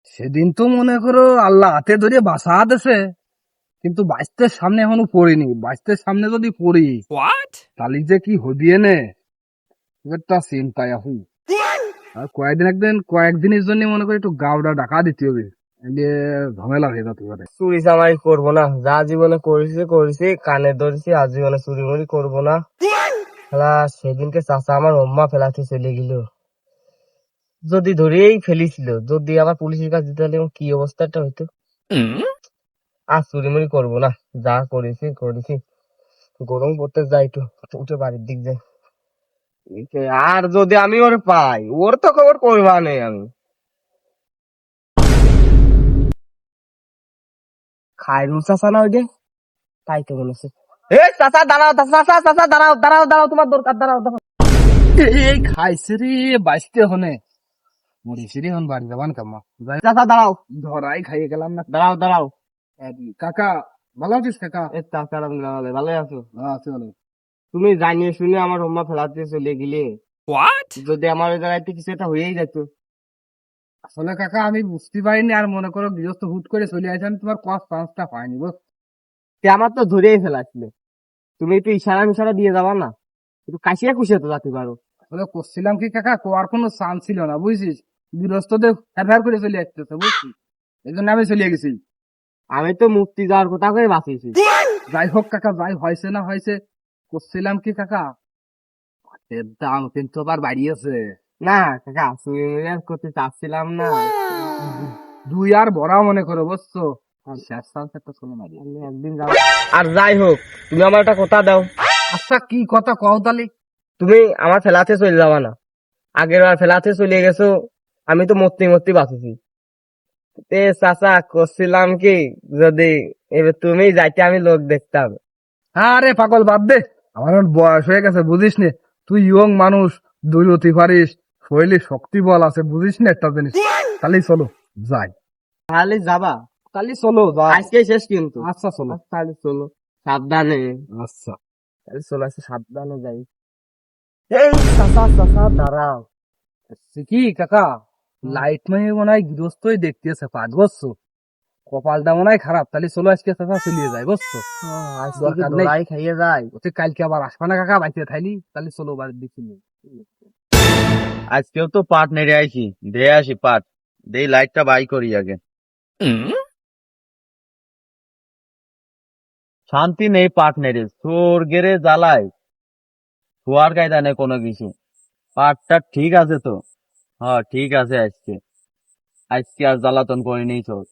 সেদিন তো মনে করো আল্লাহ হাতে ধরে বাসা দিছে, কিন্তু বাইস্তের সামনে এখনো পড়িনি। বাইস্তের সামনে যদি পড়ি তাহলে যে কি হবিয়ে নে, একটা চিন্তায় আছি। আর কয়েকদিনের জন্য মনে করি একটু গাওটা ঢাকা দিতে হবে, এদিকে ঝামেলা হয়ে যেতে পারে। চুরি চামারি করবো না, যা জীবনে করেছি কানে ধরেছি, আর জীবনে চুরি মুড়ি করবো না। শালা সেদিনকে চাচা আমার হোম্মা ফেলাতে চলে গেল, যদি ধরেই ফেলিছিল, যদি আবার পুলিশের কাছে দিতে হলে আমার কি অবস্থাটা হইতো। আর চুরি মুড়ি করবো না, যা করেছি। গরম পড়তে যাই, একটু উঠে বাড়ির দিক যাই। আর যদি আমি ওর পাই, ওর তো খবর করবা নেই আমি। খায়রুল চাচা না ওই যে, তাই তো মনে হচ্ছে। এই চাচা দাঁড়াও, চাচা দাঁড়াও, তোমার দরকার, দাঁড়াও। এই খাইছে রে বাইস্তে হনে, মরিছে রে হন বাড়ি যাবান কাম্মা। যাই চাচা দাঁড়াও, ধরাই খাইয়ে গেলাম না। দাঁড়াও। কাকা ভালো আছিস কাকা? এই চাচা আলহামদুলিল্লাহ ভালোই আছো? আছে ভালো। তুমি জানিয়ে শুনে আমার হোম্মা ফেলাতে চলে গেলে, যদি আমার ওই জায়গায় কিছু একটা হয়েই যেত। আসলে কাকা আমি বুঝতে পারিনি, আর মনে করো গৃহস্থ হুট করে চলে আসে, আমি তোমার কষ্ট চান্সটা পাইনি বুঝ। আমার তো ধরেই ফেলাছিলে, তুমি একটু ইশারা মিশারা দিয়ে যাবা না, একটু কাশিয়া কুশিয়া তো যাতে পারো। আসলে করছিলাম কি কাকা, কোয়ার কোনো চান্স ছিল না বুঝছিস, গৃহস্থদের ফের করে চলে আসতেছে বুঝছিস, এই জন্য আমি চলে গেছি। আমি তো মুক্তি যাওয়ার কথা করে বাঁচিয়েছি। যাই হোক কাকা, যাই হয়েছে না হয়েছে, করছিলাম কি কাকা, ভাতের দাম কিন্তু আবার বাড়িয়েছে। না কাকা, চুরি মুড়ি আর করতে চাচ্ছিলাম না। দুই আর ভরা মনে করো বুঝছো, শেষ চান্স একটা চলে মারি। আমি একদিন যাবো। আর যাই হোক, তুমি আমার একটা কথা দাও। আচ্ছা কি কথা কও তালি? তুমি আমার ফেলাতে চলে যাবা না, আগের বার ফেলাতে চলে গেছো, আমি তো মরতে বাঁচেছি। চাচা করছিলাম কি, যদি এবার তুমি যাইতে আমি লোক দেখতাম। আরে পাগল বাদ দে, আমার এখন বয়স হয়ে গেছে বুঝিস নে, তুই ইয়ং মানুষ, দৌড়তে পারিস, শরীরে শক্তি বল আছে বুঝিস না একটা জিনিস। তাহলে চলো যাই। তাহলে যাবা? তাহলে চলো যাই। আজকে শেষ কিন্তু। আচ্ছা চলো। তাহলে চলো, সাবধানে। আচ্ছা। তাহলে চলে আসে, সাবধানে যাই। এই চাচা দাঁড়াও। কি কাকা, লাইট মানে মনে হয় গৃহস্থই দেখতেছে পাঁচ বুঝছো, কপালটা মনে হয় খারাপ। তাহলে চলো আজকে চাচা চলিয়ে যায় বুঝছো, আজকে কি দরকার নেই। দোলাই খাইয়ে যায়? ওতে কালকে আবার আসবা না কাকা বাইতে থাইলি, তাহলে চলো বাড়ির দিকে নিয়ে। আজকেও তো পাট নেড়ে আইছি, দে আসি পাট, দেই লাইটটা বাই করি আগে। শান্তি নেই পাট নেড়ে, চোর গেরে জ্বালায়, শোয়ার কায়দা নেই কোনো কিছু। পাটটা ঠিক আছে তো, হ্যাঁ ঠিক আছে, আজকে আজকে আর জ্বালাতন করিনি চোর।